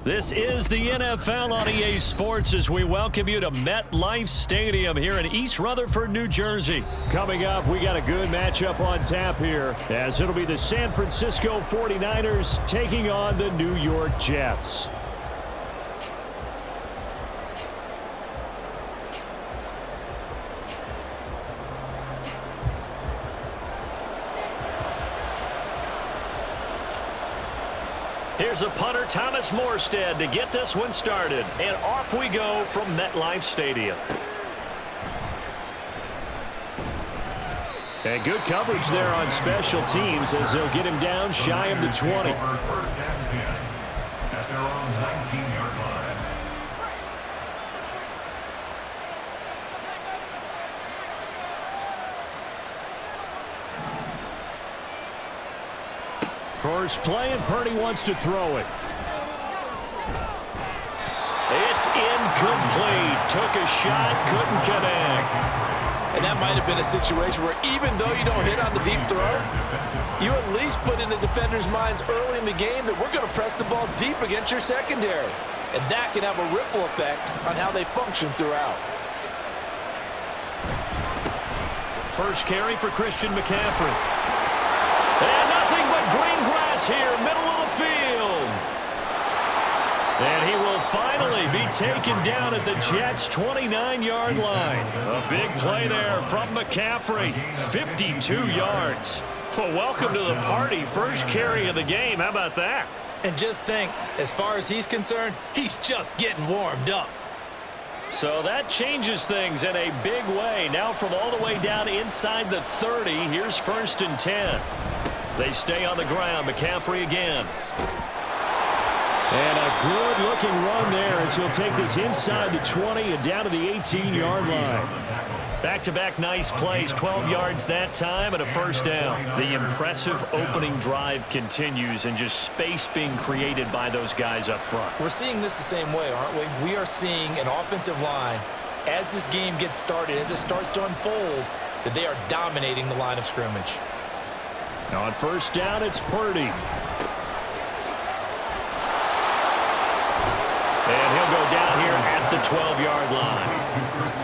This is the NFL on EA Sports as we welcome you to MetLife Stadium here in East Rutherford, New Jersey. Coming up, we got a good matchup on tap here as it'll be the San Francisco 49ers taking on the New York Jets. Here's a punter, Thomas Morstead, to get this one started. And off we go from MetLife Stadium. And good coverage there on special teams as they'll get him down shy of the 20. At their own 19-yard line. First play, and Purdy wants to throw it. It's incomplete. Took a shot, couldn't connect. And that might have been a situation where even though you don't hit on the deep throw, you at least put in the defenders' minds early in the game that we're going to press the ball deep against your secondary. And that can have a ripple effect on how they function throughout. First carry for Christian McCaffrey. And nothing but green grass here, middle of the field. And he will finally be taken down at the Jets' 29-yard line. A big play there from McCaffrey, 52 yards. Well, welcome to the party. First carry of the game. How about that? And just think, as far as he's concerned, he's just getting warmed up. So that changes things in a big way. Now from all the way down inside the 30, here's 1st and 10. They stay on the ground. McCaffrey again. And a good-looking run there as he'll take this inside the 20 and down to the 18-yard line. Back-to-back nice plays, 12 yards that time and a first down. The impressive opening drive continues and just space being created by those guys up front. We're seeing this the same way, aren't we? We are seeing an offensive line, as this game gets started, as it starts to unfold, that they are dominating the line of scrimmage. On first down, it's Purdy. And he'll go down here at the 12-yard line.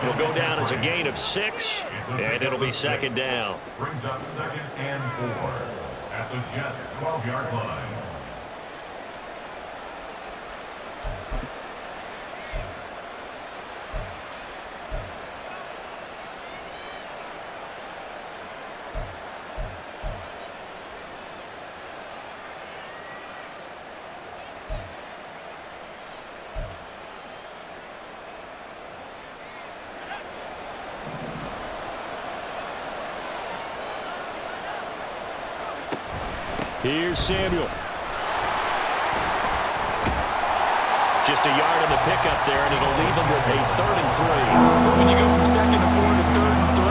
He'll go down as a gain of 6, and it'll be second down. Brings up 2nd and 4 at the Jets' 12-yard line. Here's Samuel. Just a yard on the pickup there, and it'll leave him with a 3rd and 3. When you go from 2nd and 4 to 3rd and 3,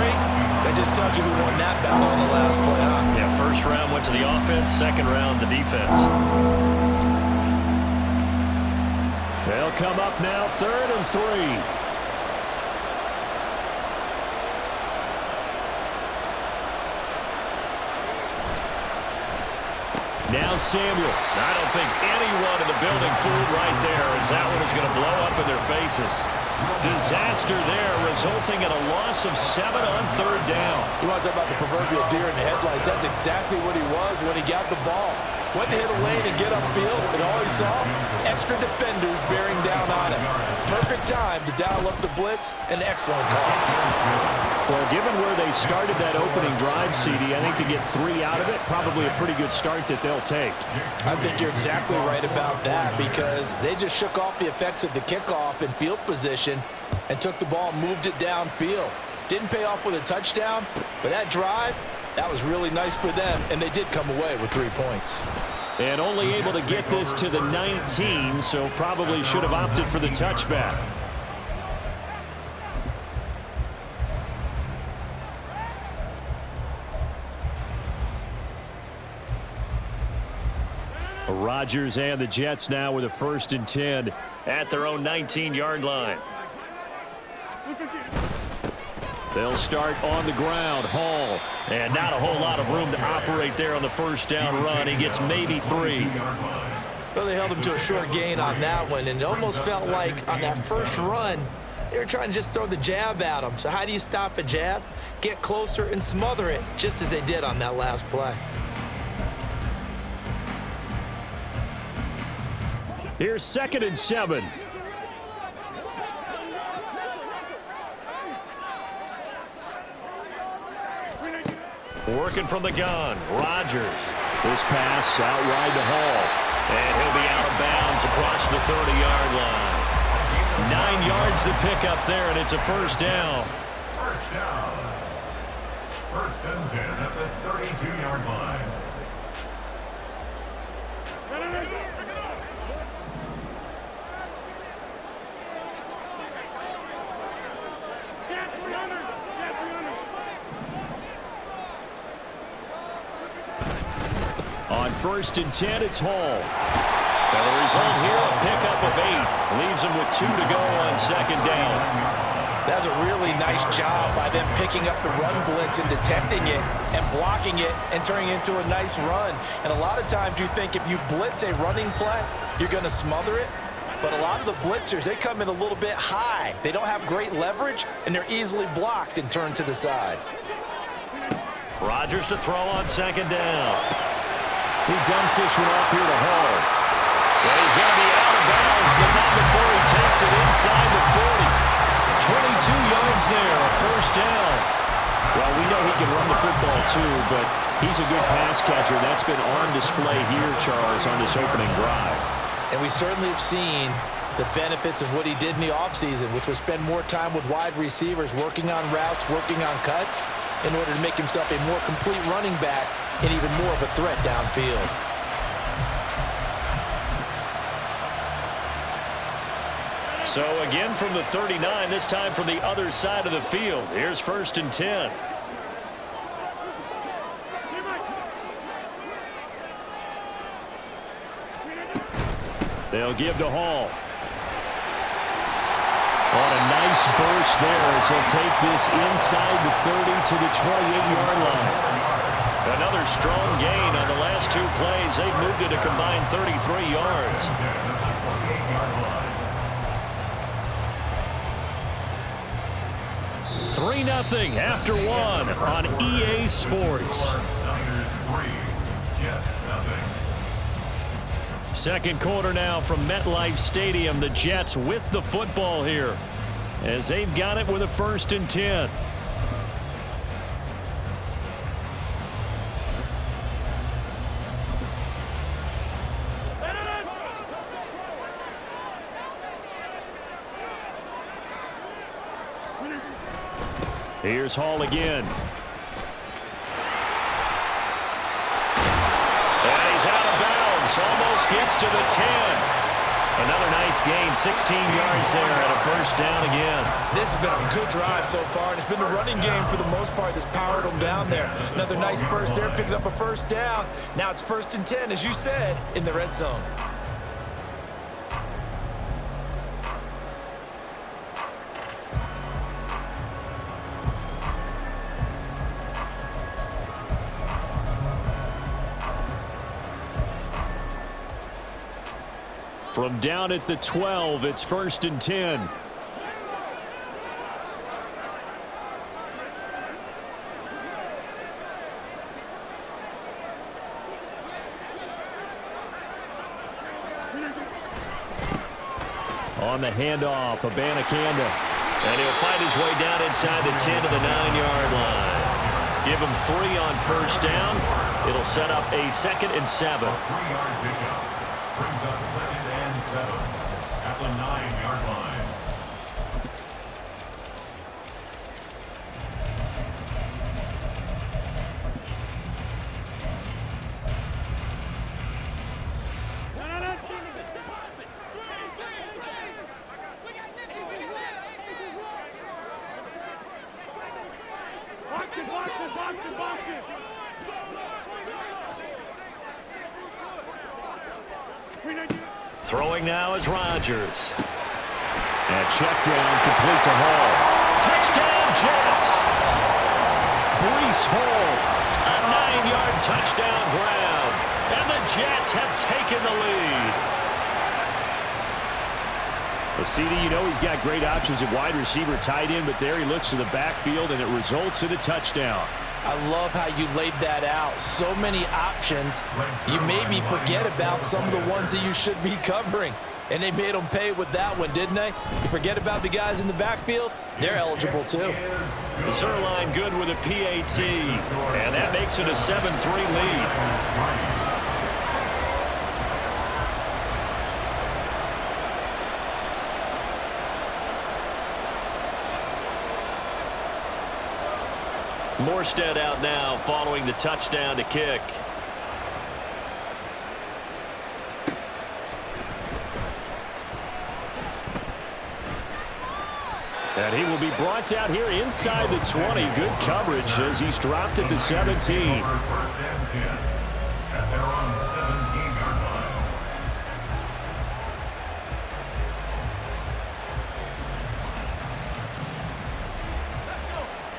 that just tells you who won that battle on the last play, huh? Yeah, first round went to the offense, second round the defense. They'll come up now, 3rd and 3. Now Samuel. I don't think anyone in the building fooled right there as that one is going to blow up in their faces. Disaster there, resulting in a loss of 7 on 3rd down. You want to talk about the proverbial deer in the headlights? That's exactly what he was when he got the ball. Went to hit a lane and get upfield, and all he saw, extra defenders bearing down on him. Perfect time to dial up the blitz. An excellent call. Well, given where they started that opening drive, CD, I think to get 3 out of it, probably a pretty good start that they'll take. I think you're exactly right about that because they just shook off the effects of the kickoff and field position and took the ball and moved it downfield. Didn't pay off with a touchdown, but that drive, that was really nice for them, and they did come away with 3 points. And only able to get this to the 19, so probably should have opted for the touchback. Rodgers and the Jets now with a 1st and 10 at their own 19-yard line. They'll start on the ground. Hall. And not a whole lot of room to operate there on the first down run. He gets maybe 3. Well, they held him to a short gain on that one, and it almost felt like on that first run, they were trying to just throw the jab at him. So how do you stop a jab? Get closer and smother it, just as they did on that last play. Here's 2nd and 7. Working from the gun, Rodgers. This pass out wide to Hall. And he'll be out of bounds across the 30-yard line. 9 yards to pick up there, and it's a first down. First down. 1st and 10 at the 32-yard line. On 1st and 10, it's Hall. And the result here, a pickup of 8. Leaves him with 2 to go on 2nd down. That's a really nice job by them picking up the run blitz and detecting it and blocking it and turning it into a nice run. And a lot of times you think if you blitz a running play, you're going to smother it. But a lot of the blitzers, they come in a little bit high. They don't have great leverage, and they're easily blocked and turned to the side. Rodgers to throw on 2nd down. He dumps this one off here to Hall. Well, he's going to be out of bounds, but not before he takes it inside the 40. 22 yards there, a first down. Well, we know he can run the football too, but he's a good pass catcher. That's been on display here, Charles, on this opening drive. And we certainly have seen the benefits of what he did in the offseason, which was spend more time with wide receivers, working on routes, working on cuts, in order to make himself a more complete running back and even more of a threat downfield. So again from the 39, this time from the other side of the field. Here's 1st and 10. They'll give to Hall. On a nice burst there as he'll take this inside the 30 to the 28-yard line. Another strong gain on the last 2 plays. They've moved it a combined 33 yards. 3-0 after 1 on EA Sports. Second quarter now from MetLife Stadium. The Jets with the football here as they've got it with a 1st and 10. Here's Hall again. And he's out of bounds. Almost gets to the 10. Another nice gain, 16 yards there and a first down again. This has been a good drive so far, and it's been the running game for the most part that's powered them down there. Another nice burst there, picking up a first down. Now it's 1st and 10, as you said, in the red zone. From down at the 12, it's 1st and 10. On the handoff, Abanikanda. And he'll find his way down inside the 10 to the 9-yard line. Give him 3 on first down. It'll set up a 2nd and 7. 3-yard pickup brings up 2nd and 7 at the 9-yard line. Throwing now is Rodgers. And check down complete to Hall. Touchdown Jets! Breece Hall, a 9-yard touchdown grab. And the Jets have taken the lead. Well, CD, you know he's got great options at wide receiver, tight end, but there he looks to the backfield, and it results in a touchdown. I love how you laid that out. So many options. You maybe forget about some of the ones that you should be covering. And they made them pay with that one, didn't they? You forget about the guys in the backfield, they're eligible too. Zerline good with a PAT, and that makes it a 7-3 lead. Morstead out now following the touchdown to kick. And he will be brought down here inside the 20. Good coverage as he's dropped at the 17. First and 10 at their own 17-yard line.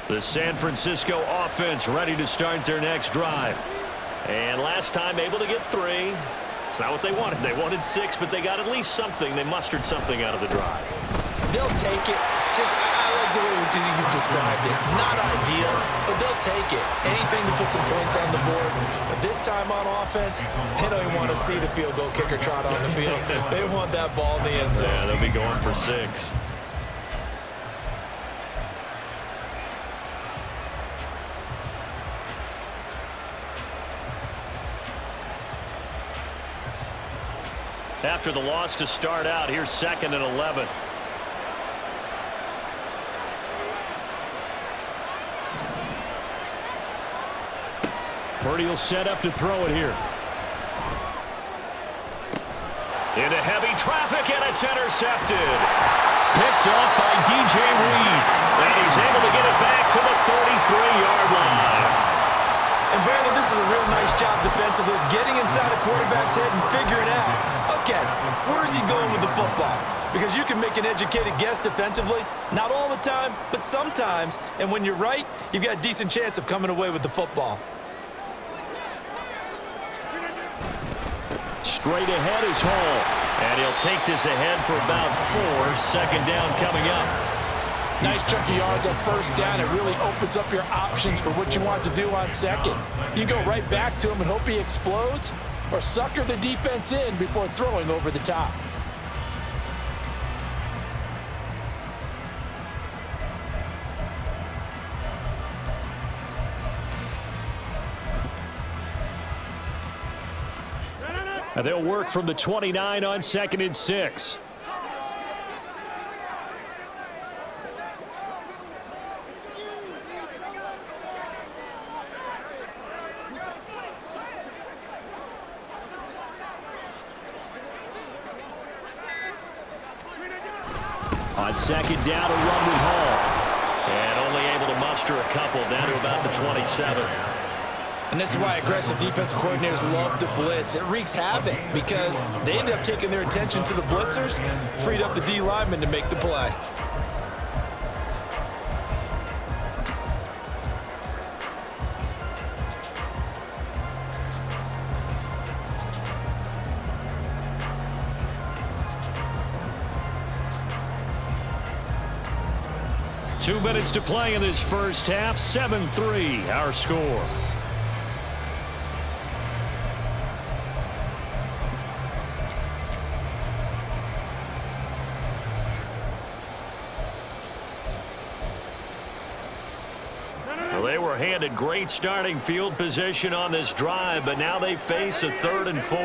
The San Francisco offense ready to start their next drive. And last time able to get 3. It's not what they wanted. They wanted 6, but they got at least something. They mustered something out of the drive. They'll take it. I like the way you've described it. Not ideal, but they'll take it. Anything to put some points on the board. But this time on offense, they don't even want to see the field goal kicker trot on the field. They want that ball in the end zone. Yeah, they'll be going for 6. After the loss to start out, here's 2nd and 11. Purdy will set up to throw it here. Into heavy traffic, and it's intercepted. Picked off by DJ Reed. And he's able to get it back to the 33-yard line. And Brandon, this is a real nice job defensively of getting inside a quarterback's head and figuring out, okay, where's he going with the football? Because you can make an educated guess defensively, not all the time, but sometimes. And when you're right, you've got a decent chance of coming away with the football. Straight ahead is Hall. And he'll take this ahead for about 4. 2nd down coming up. Nice chunk of yards on 1st down. It really opens up your options for what you want to do on 2nd. You go right back to him and hope he explodes, or sucker the defense in before throwing over the top. And they'll work from the 29 on 2nd and 6. On 2nd down, a run with Hall. And only able to muster a couple down to about the 27. And this is why aggressive defensive coordinators love to blitz. It wreaks havoc because they end up taking their attention to the blitzers, freed up the D lineman to make the play. Two minutes to play in this first half. 7-3, our score. Well, they were handed great starting field position on this drive, but now they face a 3rd and 4.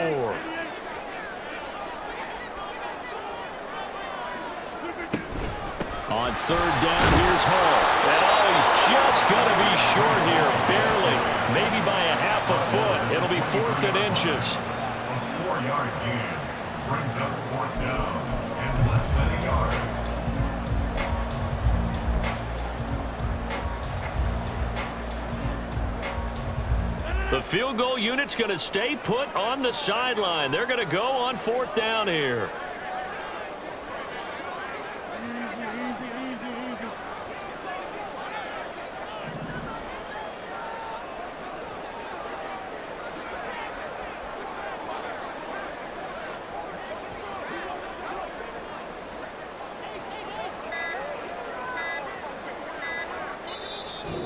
On 3rd down, here's Hall. And he's just going to be short here, barely, maybe by a half a foot. It'll be 4th and inches. A 4-yard gain brings up 4th down and less than a yard. The field goal unit's going to stay put on the sideline. They're going to go on 4th down here.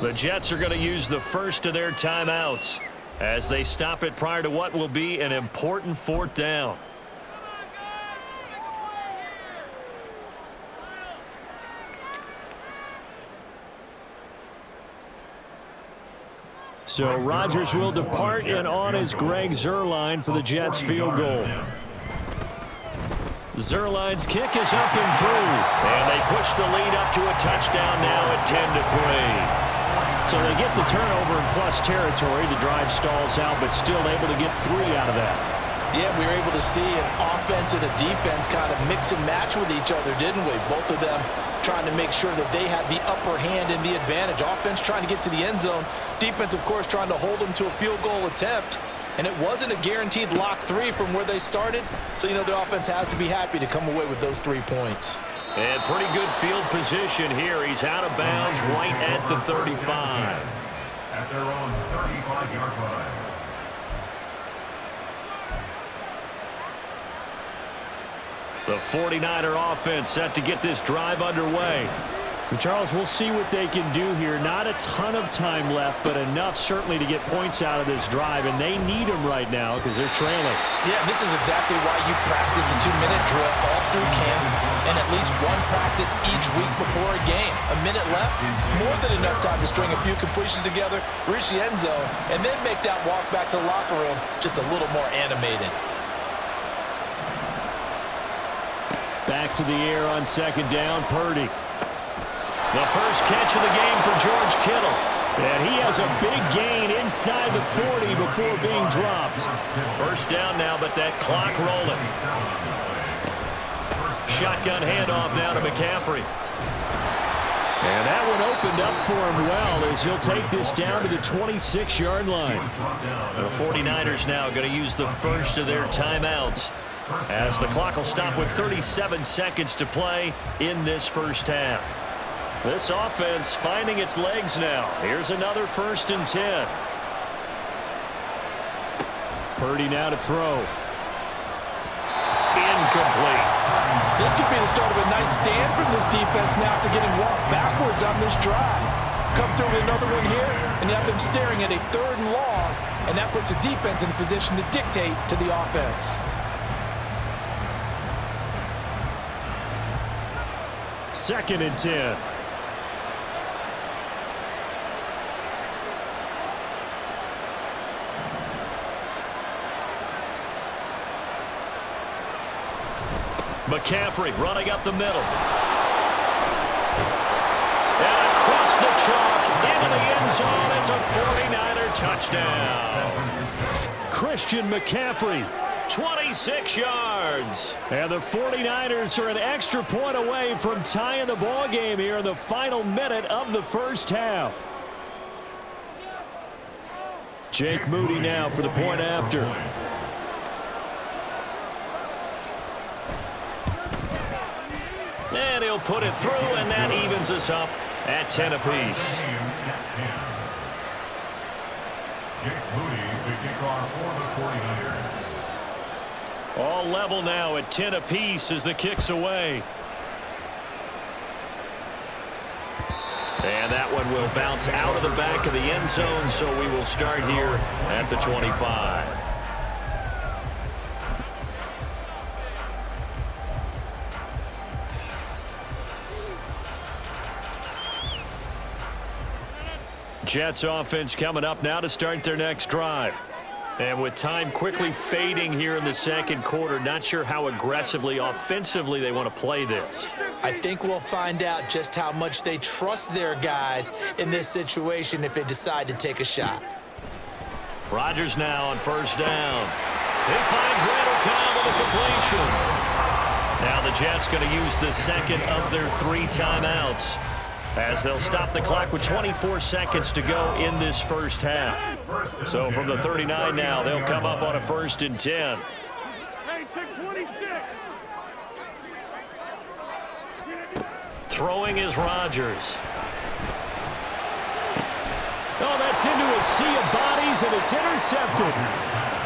The Jets are going to use the first of their timeouts as they stop it prior to what will be an important fourth down. So Rodgers will depart, and on is Greg Zuerlein for the Jets field goal. Zuerlein's kick is up and through, and they push the lead up to a touchdown now at 10-3. So they get the turnover in plus territory. The drive stalls out, but still able to get 3 out of that. Yeah, we were able to see an offense and a defense kind of mix and match with each other, didn't we? Both of them trying to make sure that they had the upper hand and the advantage. Offense trying to get to the end zone. Defense, of course, trying to hold them to a field goal attempt. And it wasn't a guaranteed lock 3 from where they started. So, you know, the offense has to be happy to come away with those 3 points. And pretty good field position here. He's out of bounds right at the 35. At their own 35-yard line. The 49er offense set to get this drive underway. Charles, we'll see what they can do here. Not a ton of time left, but enough certainly to get points out of this drive, and they need them right now because they're trailing. Yeah, this is exactly why you practice a 2-minute drill all through camp and at least one practice each week before a game. A minute left, more than enough time to string a few completions together, reach the end zone, and then make that walk back to the locker room just a little more animated. Back to the air on second down, Purdy. The first catch of the game for George Kittle. And he has a big gain inside the 40 before being dropped. First down now, but that clock rolling. Shotgun handoff now to McCaffrey. And that one opened up for him well as he'll take this down to the 26-yard line. The 49ers now going to use the first of their timeouts as the clock will stop with 37 seconds to play in this first half. This offense finding its legs now. Here's another 1st and 10. Purdy now to throw. Incomplete. This could be the start of a nice stand from this defense now after getting walked backwards on this drive. Come through with another one here, and you have them staring at a 3rd and long, and that puts the defense in a position to dictate to the offense. Second and 10. McCaffrey running up the middle. And across the chalk into the end zone. It's a 49er touchdown. Christian McCaffrey. 26 yards. And the 49ers are an extra point away from tying the ball game here in the final minute of the first half. Jake Moody now for the point after. And he'll put it through, and that evens us up at 10 apiece. Jake Moody to kick off for the 49ers. All level now at 10 apiece as the kick's away. And that one will bounce out of the back of the end zone, so we will start here at the 25. Jets offense coming up now to start their next drive. And with time quickly fading here in the second quarter, not sure how aggressively, offensively they want to play this. I think we'll find out just how much they trust their guys in this situation if they decide to take a shot. Rodgers now on first down. He finds Randall Cobb with a completion. Now the Jets going to use the second of their 3 timeouts as they'll stop the clock with 24 seconds to go in this first half. So from the 39 now, they'll come up on a 1st and 10. Throwing is Rodgers. Oh, that's into a sea of bodies, and it's intercepted.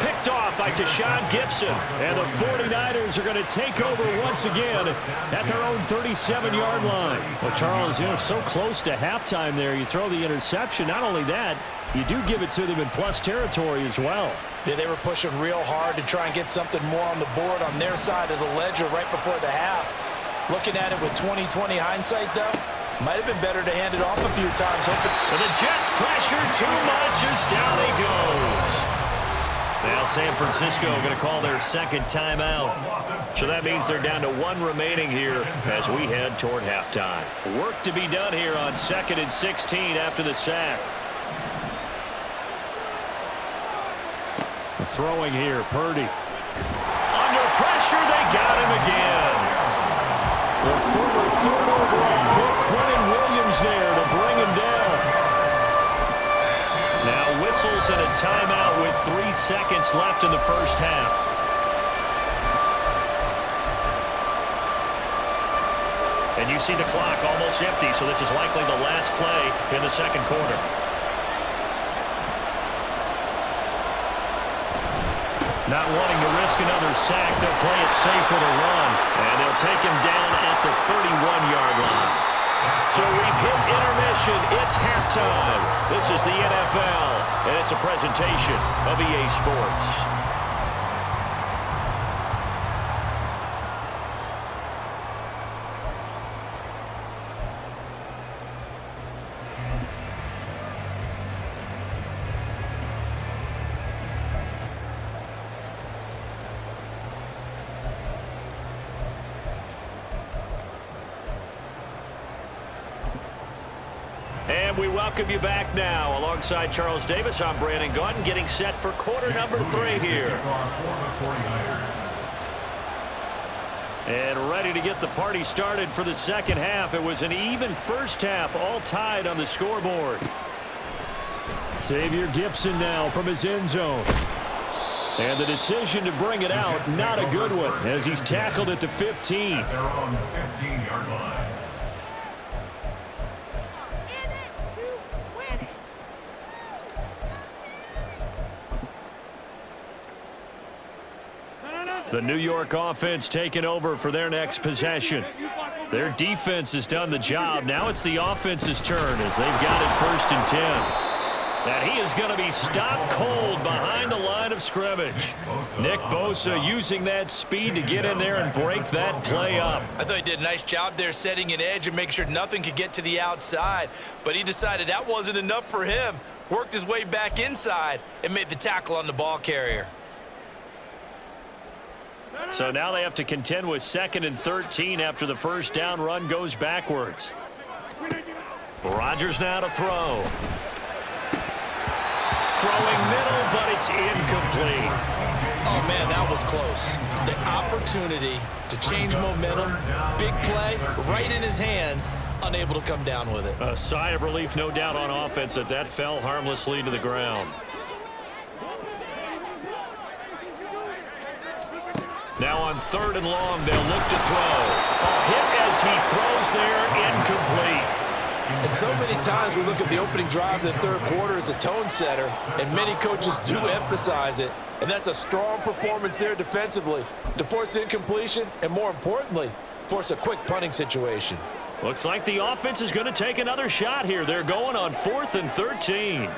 picked off by Tashaun Gibson. And the 49ers are going to take over once again at their own 37-yard line. Well, Charles, so close to halftime there. You throw the interception. Not only that, you do give it to them in plus territory as well. Yeah, they were pushing real hard to try and get something more on the board on their side of the ledger right before the half. Looking at it with 20/20 hindsight, though, might have been better to hand it off a few times. And the Jets pressure too much as down he goes. Now San Francisco going to call their second timeout. So that means they're down to 1 remaining here as we head toward halftime. Work to be done here on 2nd and 16 after the sack. Throwing here, Purdy. Under pressure, they got him again. The former third overall pick, Quentin Williams there to bring him down. Now whistles and a timeout with 3 seconds left in the first half. And you see the clock almost empty, so this is likely the last play in the second quarter. Not wanting to risk another sack, they'll play it safe with a run. And they'll take him down at the 31-yard line. So we've hit intermission. It's halftime. This is the NFL, and it's a presentation of EA Sports. And we welcome you back now. Alongside Charles Davis, I'm Brandon Gaudin, getting set for quarter number 3 here. And ready to get the party started for the second half. It was an even first half, all tied on the scoreboard. Xavier Gibson now from his end zone. And the decision to bring it out, not a good one, as he's tackled at the 15. At their own 15-yard line. The New York offense taking over for their next possession. Their defense has done the job. Now it's the offense's turn as they've got it 1st and 10. And he is going to be stopped cold behind the line of scrimmage. Nick Bosa using that speed to get in there and break that play up. I thought he did a nice job there setting an edge and make sure nothing could get to the outside. But he decided that wasn't enough for him. Worked his way back inside and made the tackle on the ball carrier. So now they have to contend with 2nd and 13 after the first down run goes backwards. Rodgers now to throw. Throwing middle, but it's incomplete. Oh, man, that was close. The opportunity to change momentum, big play, right in his hands, unable to come down with it. A sigh of relief, no doubt, on offense that fell harmlessly to the ground. Now on 3rd and long, they'll look to throw. A hit as he throws there, incomplete. And so many times we look at the opening drive of the third quarter as a tone setter, and many coaches do emphasize it, and that's a strong performance there defensively to force incompletion and, more importantly, force a quick punting situation. Looks like the offense is going to take another shot here. They're going on 4th and 13.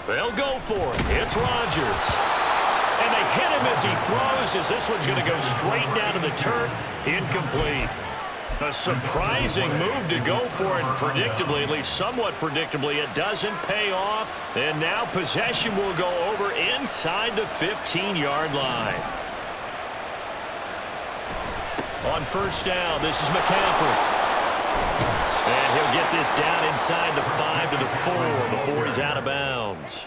They'll go for it. It's Rodgers. And they hit him as he throws, as this one's going to go straight down to the turf. Incomplete. A surprising move to go for it predictably, at least somewhat predictably. It doesn't pay off. And now possession will go over inside the 15-yard line. On 1st down, this is McCaffrey. And he'll get this down inside the 5 to the 4 before he's out of bounds.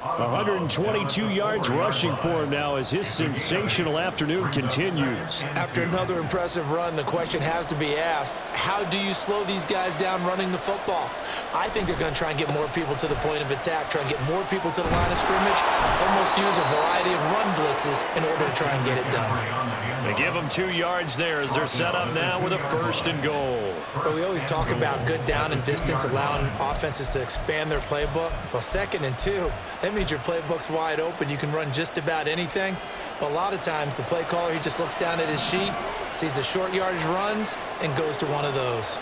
122 yards rushing for him now as his sensational afternoon continues. After another impressive run, the question has to be asked, how do you slow these guys down running the football? I think they're going to try and get more people to the point of attack, try and get more people to the line of scrimmage, almost use a variety of run blitzes in order to try and get it done. They give them 2 yards there as they're set up now with a 1st and goal. But we always talk about good down and distance, allowing offenses to expand their playbook. Well, 2nd and 2, that means your playbook's wide open. You can run just about anything. But a lot of times, the play caller, he just looks down at his sheet, sees the short yardage runs, and goes to one of those.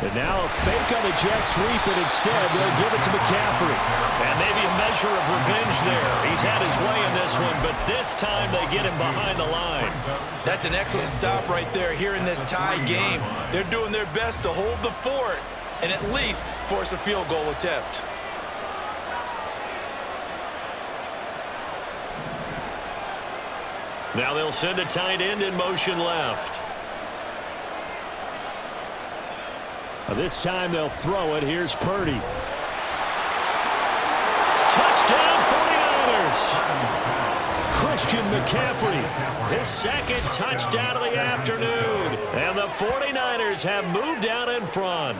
And now a fake on the jet sweep, and instead they'll give it to McCaffrey. And maybe a measure of revenge there. He's had his way in this one, but this time they get him behind the line. That's an excellent stop right there here in this tie game. They're doing their best to hold the fort and at least force a field goal attempt. Now they'll send a tight end in motion left. This time they'll throw it. Here's Purdy. Touchdown 49ers. Christian McCaffrey, his 2nd touchdown of the afternoon. And the 49ers have moved out in front.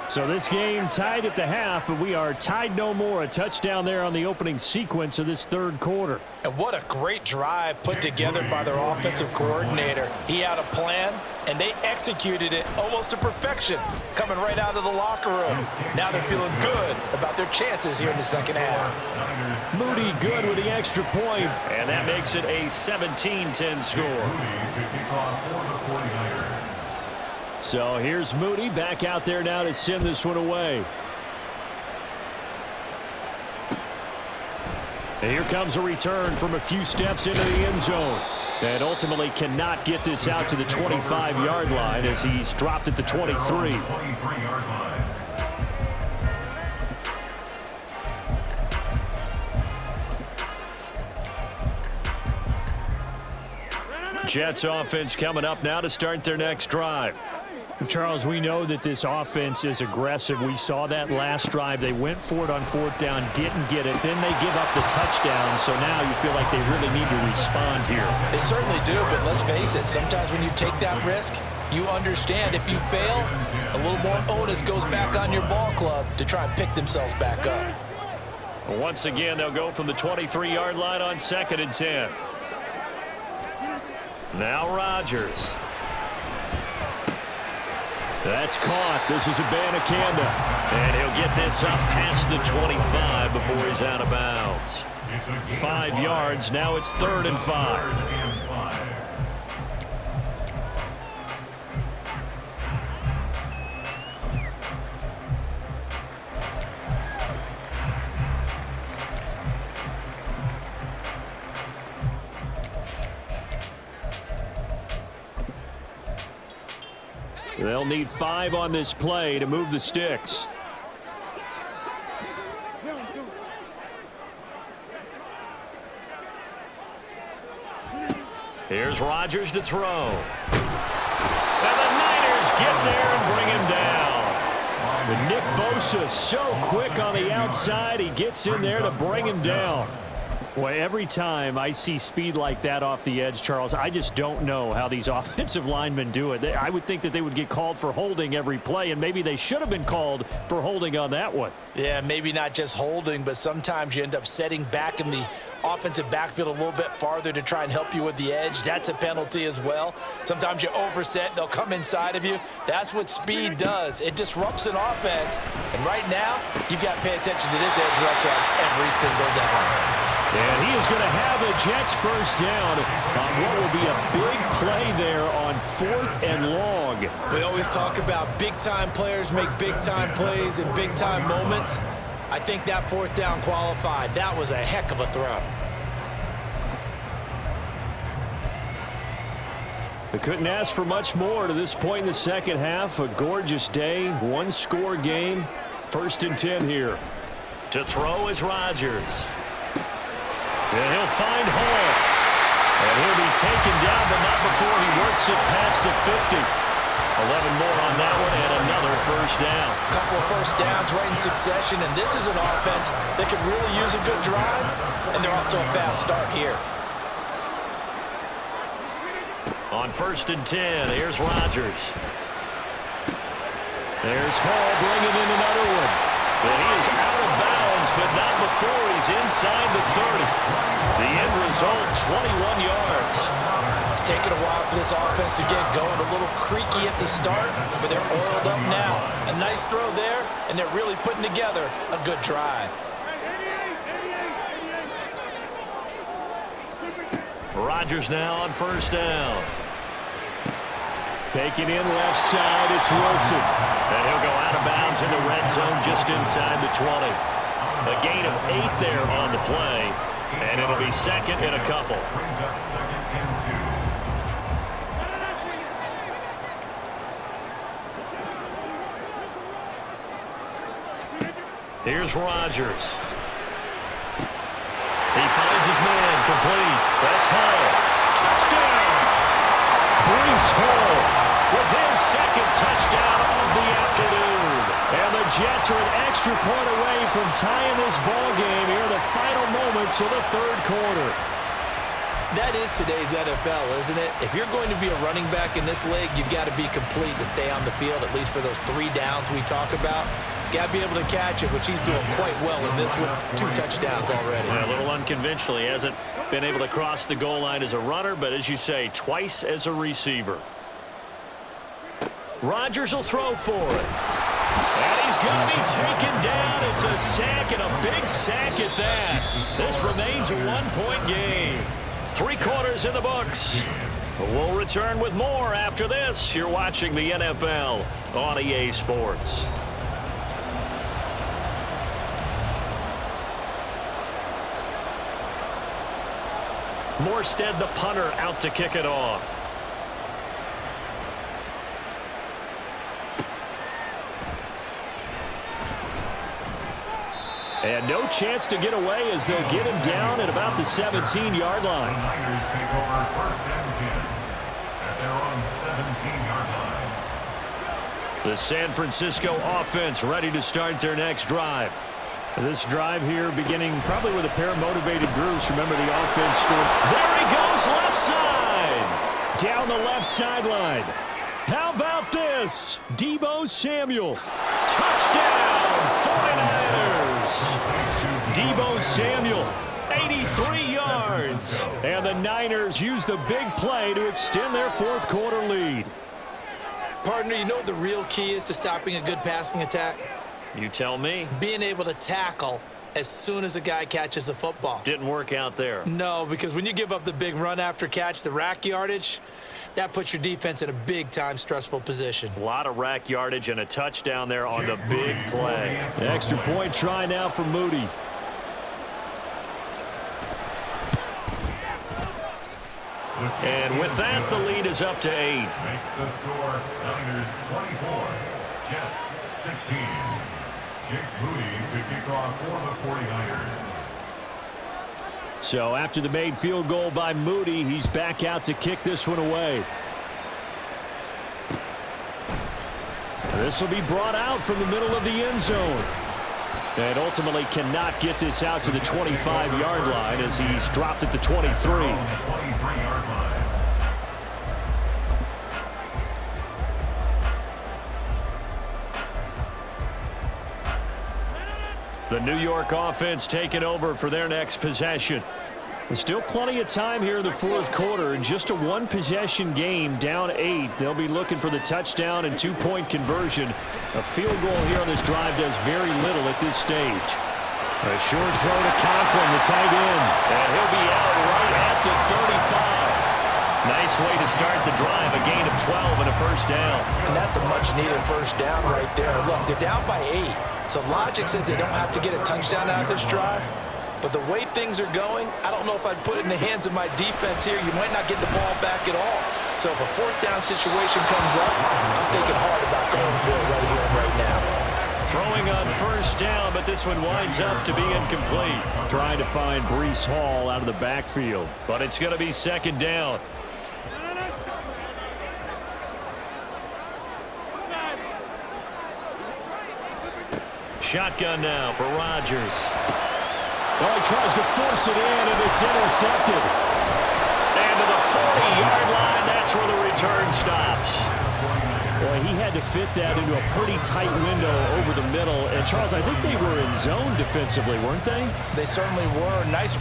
So this game tied at the half, but we are tied no more. A touchdown there on the opening sequence of this 3rd quarter. And what a great drive put together by their offensive coordinator. He had a plan, and they executed it almost to perfection, coming right out of the locker room. Now they're feeling good about their chances here in the 2nd half. Moody good with the extra point, and that makes it a 17-10 score. So here's Moody back out there now to send this one away. And here comes a return from a few steps into the end zone. And ultimately cannot get this out to the 25-yard line as he's dropped at the 23. Jets offense coming up now to start their next drive. Charles, we know that this offense is aggressive. We saw that last drive. They went for it on 4th down, didn't get it. Then they give up the touchdown. So now you feel like they really need to respond here. They certainly do, but let's face it. Sometimes when you take that risk, you understand if you fail, a little more onus goes back on your ball club to try and pick themselves back up. Once again, they'll go from the 23-yard line on 2nd and 10. Now Rodgers. That's caught. This is Abanikanda. And he'll get this up past the 25 before he's out of bounds. 5 yards. Now it's 3rd and 5. They'll need 5 on this play to move the sticks. Here's Rodgers to throw. And the Niners get there and bring him down. But Nick Bosa so quick on the outside, he gets in there to bring him down. Boy, every time I see speed like that off the edge, Charles, I just don't know how these offensive linemen do it. I would think that they would get called for holding every play, and maybe they should have been called for holding on that one. Yeah, maybe not just holding, but sometimes you end up setting back in the offensive backfield a little bit farther to try and help you with the edge. That's a penalty as well. Sometimes you overset, they'll come inside of you. That's what speed does. It disrupts an offense. And right now, you've got to pay attention to this edge rush on every single down. And he is going to have a Jets first down on what will be a big play there on 4th and long. We always talk about big-time players make big-time plays in big-time moments. I think that 4th down qualified. That was a heck of a throw. They couldn't ask for much more to this point in the 2nd half. A gorgeous day, 1-score game. 1st and 10 here. To throw is Rodgers. And he'll find Hall. And he'll be taken down, but not before he works it past the 50. 11 more on that one and another first down. A couple of first downs right in succession, and this is an offense that could really use a good drive, and they're off to a fast start here. On 1st and 10, here's Rodgers. There's Hall bringing in another one. And he is out of bounds, but not before he's inside the 30. The end result, 21 yards. It's taken a while for this offense to get going. A little creaky at the start, but they're oiled up now. A nice throw there, and they're really putting together a good drive. Rodgers now on 1st down. Taking in left side, it's Wilson. And he'll go out of bounds in the red zone just inside the 20. A gain of 8 there on the play, and it'll be 2nd and a couple. Brings up 2nd and 2. Here's Rodgers. He finds his man, complete. That's Hall. Touchdown! Breece Hall with his 2nd touchdown of the afternoon. And the Jets are an extra point away from tying this ball game here in the final moments of the 3rd quarter. That is today's NFL, isn't it? If you're going to be a running back in this league, you've got to be complete to stay on the field, at least for those 3 downs we talk about. Got to be able to catch it, which he's doing quite well in this one. 2 touchdowns already. Yeah, a little unconventional. He hasn't been able to cross the goal line as a runner, but as you say, twice as a receiver. Rodgers will throw for it. And he's going to be taken down. It's a sack, and a big sack at that. This remains a 1-point game. 3 quarters in the books. We'll return with more after this. You're watching the NFL on EA Sports. Morstead, the punter, out to kick it off. And no chance to get away as they'll get him down at about the 17-yard line. The Niners take over 1st and 10 at their own 17-yard line. The San Francisco offense ready to start their next drive. This drive here beginning probably with a pair of motivated groups. Remember the offense scored. There he goes, left side. Down the left sideline. How about this? Deebo Samuel. Touchdown, 49ers. Deebo Samuel, 83 yards. And the Niners use the big play to extend their 4th quarter lead. Partner, you know what the real key is to stopping a good passing attack? You tell me. Being able to tackle as soon as a guy catches the football. Didn't work out there. No, because when you give up the big run after catch, the rack yardage, that puts your defense in a big-time stressful position. A lot of rack yardage and a touchdown there on the big play. The extra point try now for Moody. And with that, the lead is up to 8. Makes the score Niners 24, Jets 16. Jake Moody to kick off for the 49ers. So after the made field goal by Moody, he's back out to kick this one away. This will be brought out from the middle of the end zone. And ultimately cannot get this out to the 25-yard line as he's dropped at the 23. 23-yard line. The New York offense taking over for their next possession. There's still plenty of time here in the 4th quarter. In just a 1-possession game, down 8. They'll be looking for the touchdown and 2-point conversion. A field goal here on this drive does very little at this stage. A short throw to Conklin, the tight end. And he'll be out right at the 35. Nice way to start the drive. A gain of 12 and a first down. And that's a much-needed first down right there. Look, they're down by 8. So logic says they don't have to get a touchdown out of this drive. But the way things are going, I don't know if I'd put it in the hands of my defense here. You might not get the ball back at all. So if a 4th down situation comes up, I'm thinking hard about going for it right here and right now. Throwing on first down, but this one winds up to be incomplete. Trying to find Breece Hall out of the backfield, but it's going to be 2nd down. shotgun now for Rodgers. Well, he tries to force it in, and it's intercepted. And to the 40-yard line, that's where the return stops. Boy, he had to fit that into a pretty tight window over the middle. And, Charles, I think they were in zone defensively, weren't they? They certainly were. Nice.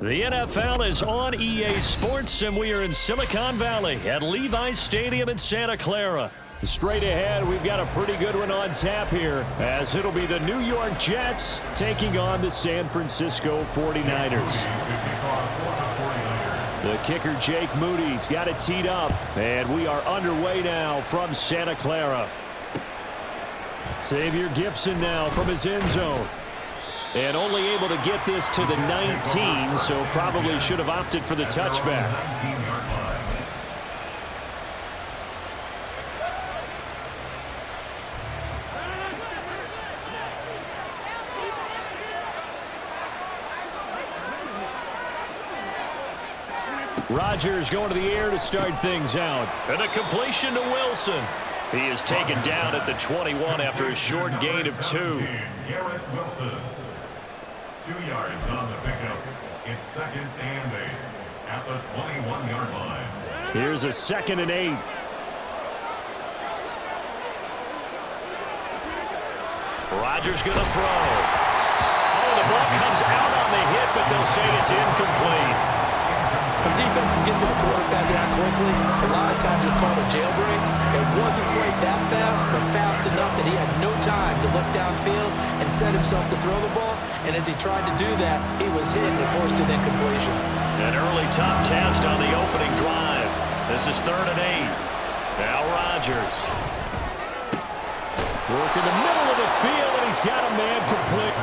The NFL is on EA Sports, and we are in Silicon Valley at Levi's Stadium in Santa Clara. Straight ahead, we've got a pretty good one on tap here, as it'll be the New York Jets taking on the San Francisco 49ers. The kicker, Jake Moody's got it teed up, and we are underway now from Santa Clara. Xavier Gipson now from his end zone. And only able to get this to the 19, so probably should have opted for the touchback. Rodgers going to the air to start things out. And a completion to Wilson. He is taken down at the 21 after a short gain of 2. Garrett Wilson. 2 yards on the pickup. It's 2nd and 8 at the 21-yard line. Here's a 2nd and 8. Rodgers going to throw. Oh, the ball comes out on the hit, but they'll say it's incomplete. When defenses get to the quarterback that quickly, a lot of times it's called a jailbreak. It wasn't quite that fast, but fast enough that he had no time to look downfield and set himself to throw the ball. And as he tried to do that, he was hit and forced an incompletion. An early tough test on the opening drive. This is 3rd and 8. Now Rodgers. Work in the middle of the field, and he's got a man complete.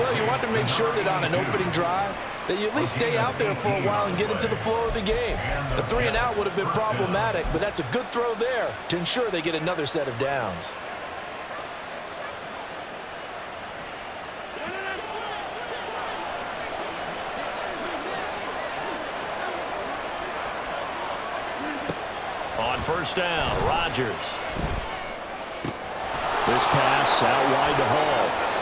Well, you want to make sure that on an opening drive that you at least stay out there for a while and get into the flow of the game. The 3 and out would have been problematic, but that's a good throw there to ensure they get another set of downs. On 1st down, Rodgers. This pass out wide to Hall.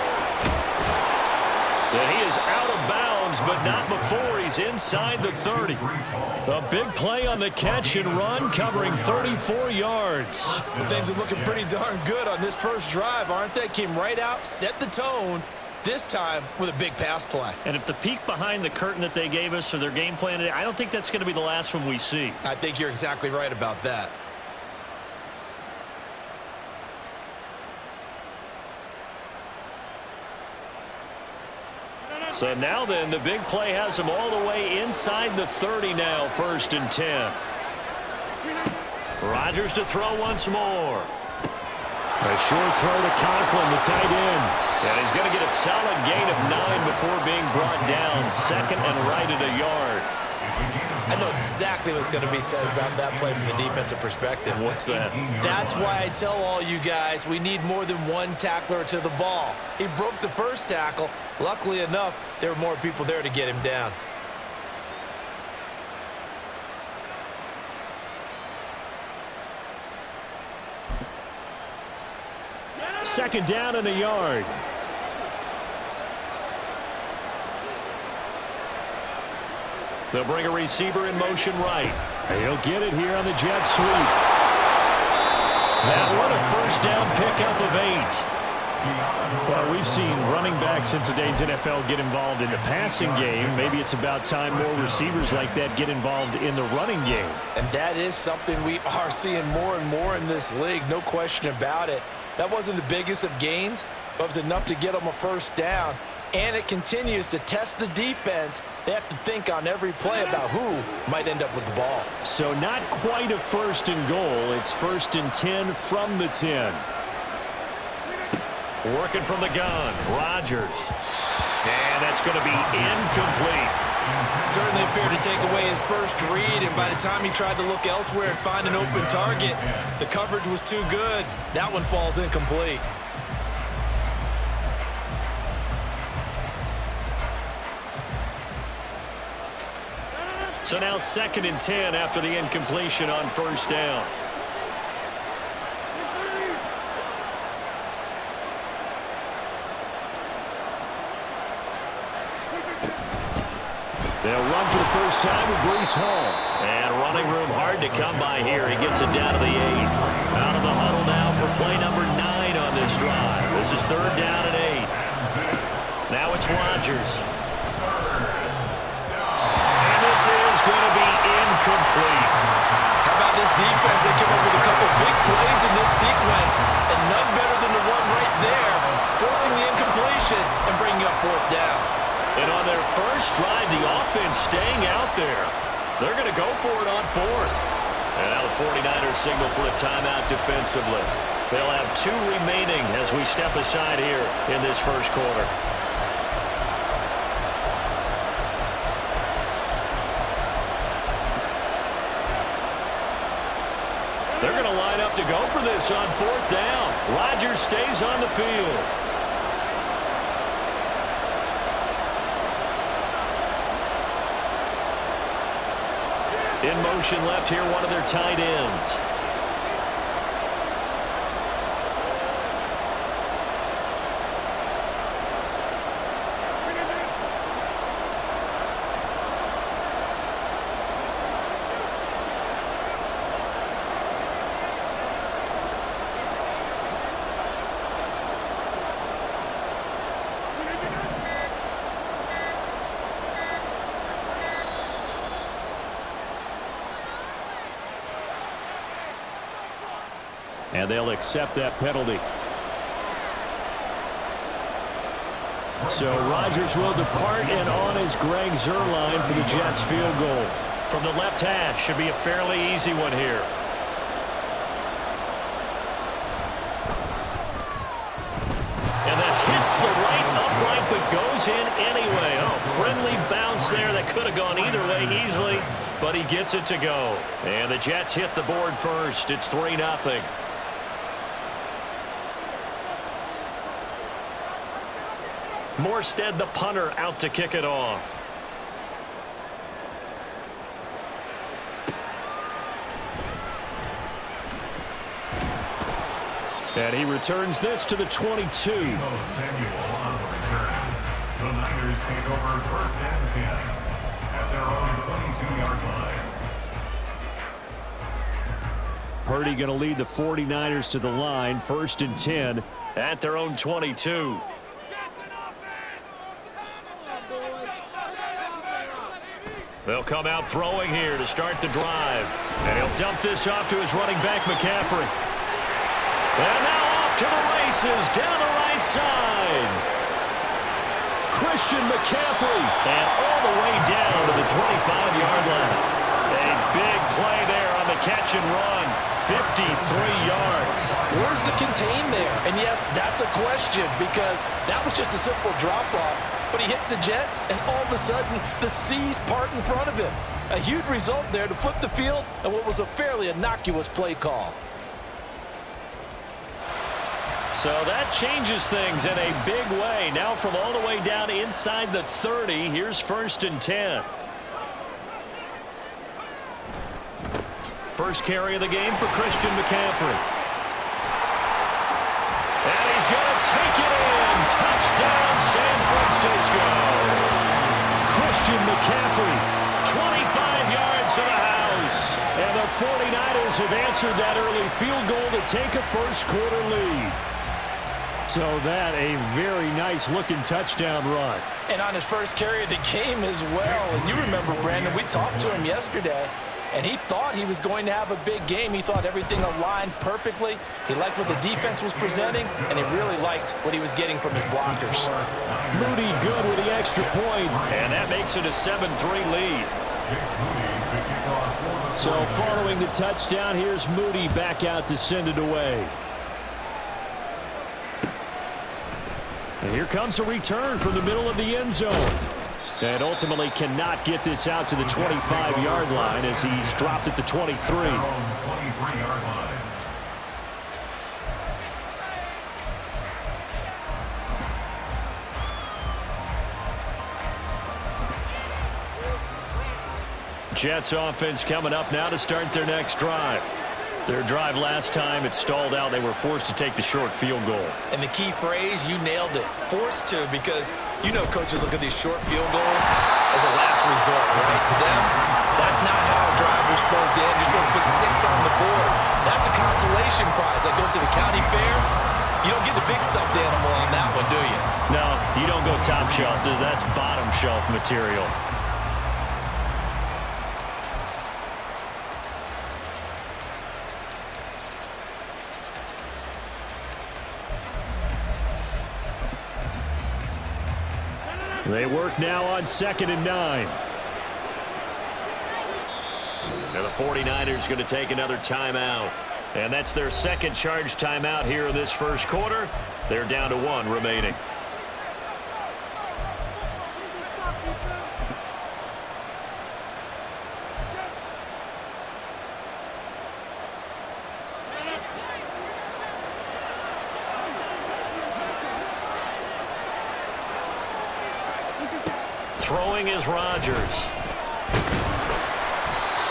And he is out of bounds, but not before he's inside the 30. A big play on the catch and run, covering 34 yards. Well, things are looking pretty darn good on this first drive, aren't they? Came right out, set the tone, this time with a big pass play. And if the peek behind the curtain that they gave us or their game plan today, I don't think that's going to be the last one we see. I think you're exactly right about that. So now then, the big play has him all the way inside the 30 now, 1st and 10. Rodgers to throw once more. A short throw to Conklin, the tight end. And he's going to get a solid gain of 9 before being brought down, 2nd and right at a yard. I know exactly what's going to be said about that play from the defensive perspective. What's that? That's why I tell all you guys we need more than one tackler to the ball. He broke the first tackle. Luckily enough, there were more people there to get him down. second down and a yard. They'll bring a receiver in motion right. He'll get it here on the jet sweep. That one a first down pickup of 8. Well, we've seen running backs in today's NFL get involved in the passing game. Maybe it's about time more receivers like that get involved in the running game. And that is something we are seeing more and more in this league, no question about it. That wasn't the biggest of gains, but it was enough to get them a first down. And it continues to test the defense. They have to think on every play about who might end up with the ball. So not quite a first and goal. It's first and 10 from the 10. Working from the gun, Rodgers. And that's going to be incomplete. Certainly appeared to take away his first read, and by the time he tried to look elsewhere and find an open target, the coverage was too good. That one falls incomplete. So now second and 10 after the incompletion on first down. They'll run for the first time with Breece Hall. And running room hard to come by here. He gets it down to the 8. Out of the huddle now for play number 9 on this drive. This is third down and 8. Now it's Rodgers. And this is going to be incomplete. How about this defense? They came up with a couple big plays in this sequence, and none better than the one right there, forcing the incompletion and bringing up fourth down. And on their first drive, the offense staying out there. They're going to go for it on fourth. And now the 49ers signal for a timeout defensively. They'll have 2 remaining as we step aside here in this first quarter. They're going to line up to go for this on fourth down. Rodgers stays on the field. In motion left here, one of their tight ends. And they'll accept that penalty. So Rodgers will depart, and on is Greg Zuerlein for the Jets field goal. From the left hash, should be a fairly easy one here. And that hits the right upright, but goes in anyway. Oh, friendly bounce there that could have gone either way easily, but he gets it to go. And the Jets hit the board first. It's 3-0. Morstead, the punter, out to kick it off. And he returns this to the 22. Samuel on the return. The Niners take over first and 10 at their own 22-yard line. Purdy going to lead the 49ers to the line, first and 10 at their own 22. They'll come out throwing here to start the drive. And he'll dump this off to his running back, McCaffrey. And now off to the races down the right side. Christian McCaffrey. And all the way down to the 25-yard line. A big play there on the catch and run. 53 yards. Where's the contain there? And yes, that's a question, because that was just a simple drop-off. But he hits the Jets, and all of a sudden, the seas part in front of him. A huge result there to flip the field and what was a fairly innocuous play call. So that changes things in a big way. Now from all the way down inside the 30, here's first and 10. First carry of the game for Christian McCaffrey. And he's McCaffrey. 25 yards to the house. And the 49ers have answered that early field goal to take a first-quarter lead. So that a very nice-looking touchdown run. And on his first carry of the game as well. And you remember, Brandon, we talked to him yesterday, and he thought he was going to have a big game. He thought everything aligned perfectly. He liked what the defense was presenting, and he really liked what he was getting from his blockers. Moody good with the extra point. And that makes it a 7-3 lead. So following the touchdown, here's Moody back out to send it away. And here comes a return from the middle of the end zone. And ultimately cannot get this out to the 25-yard line as he's dropped at the 23. Jets offense coming up now to start their next drive. Their drive last time, it stalled out. They were forced to take the short field goal. And the key phrase, you nailed it, forced to, because you know coaches look at these short field goals as a last resort, right? To them, that's not how drives are supposed to end. You're supposed to put 6 on the board. That's a consolation prize. Like going to the county fair, you don't get the big stuffed animal on that one, do you? No, you don't go top shelf. That's bottom shelf material. They work now on 2nd and 9. And the 49ers going to take another timeout. And that's their second charge timeout here in this first quarter. They're down to 1 remaining. Throwing is Rodgers.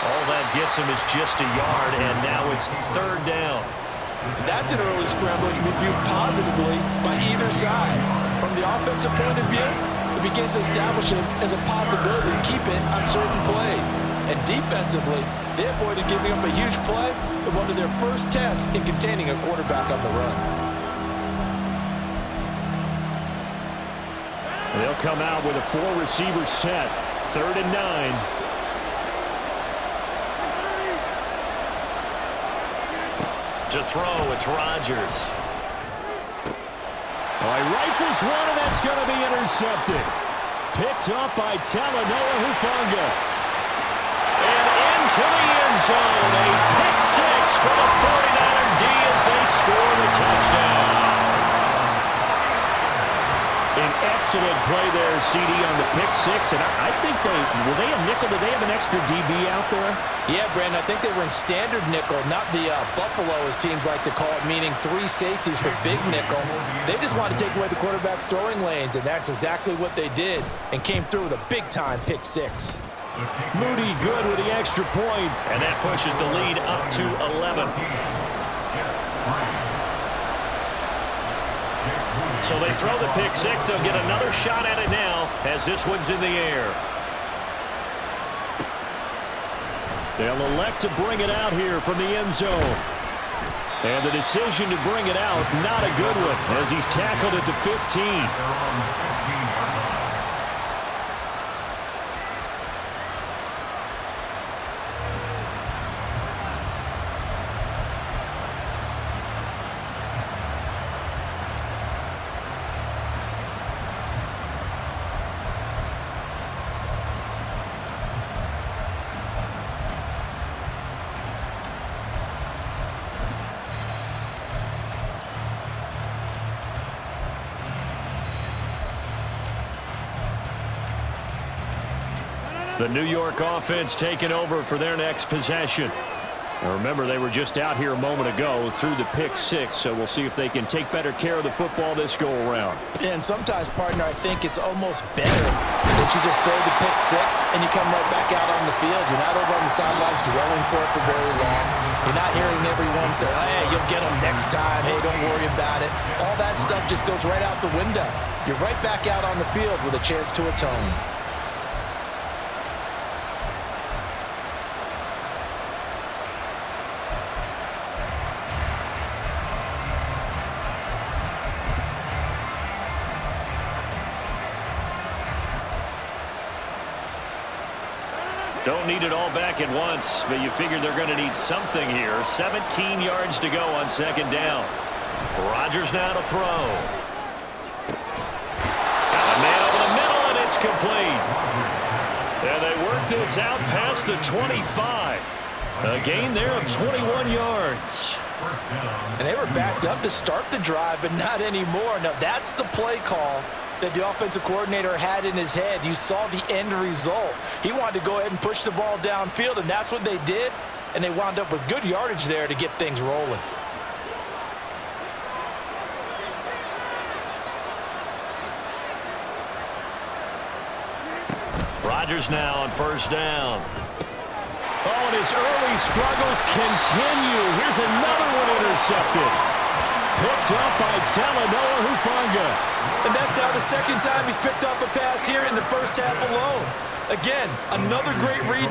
All that gets him is just a yard, and now it's 3rd down. That's an early scramble that can be viewed positively by either side. From the offensive point of view, it begins to establish it as a possibility to keep it on certain plays. And defensively, they avoided giving up a huge play in one of their first tests in containing a quarterback on the run. They'll come out with a 4-receiver set. 3rd and 9. To throw, it's Rodgers. He rifles one, and that's going to be intercepted. Picked up by Talanoa Hufanga. And into the end zone. A pick 6 for the 49er D as they score the touchdown. An excellent play there, CD, on the pick 6. And I think were they a nickel? Did they have an extra DB out there? Yeah, Brandon, I think they were in standard nickel, not the Buffalo, as teams like to call it, meaning 3 safeties for big nickel. They just wanted to take away the quarterback's throwing lanes, and that's exactly what they did, and came through with a big-time pick 6. Moody good with the extra point. And that pushes the lead up to 11. So they throw the pick 6. They'll get another shot at it now as this one's in the air. They'll elect to bring it out here from the end zone. And the decision to bring it out, not a good one, as he's tackled at the 15. The New York offense taking over for their next possession. Now remember, they were just out here a moment ago through the pick 6, so we'll see if they can take better care of the football this go-around. And sometimes, partner, I think it's almost better that you just throw the pick 6 and you come right back out on the field. You're not over on the sidelines dwelling for it for very long. You're not hearing everyone say, oh, hey, you'll get them next time. Hey, don't worry about it. All that stuff just goes right out the window. You're right back out on the field with a chance to atone. Don't need it all back at once, but you figure they're going to need something here. 17 yards to go on second down. Rodgers now to throw. Got a man over the middle, and it's complete. And they work this out past the 25. A gain there of 21 yards. And they were backed up to start the drive, but not anymore. Now, that's the play call that the offensive coordinator had in his head. You saw the end result. He wanted to go ahead and push the ball downfield, and that's what they did. And they wound up with good yardage there to get things rolling. Rodgers now on first down. Oh, and his early struggles continue. Here's another one intercepted. Picked up by Talanoa Hufanga. And that's now the second time he's picked off a pass here in the first half alone. Again, another great read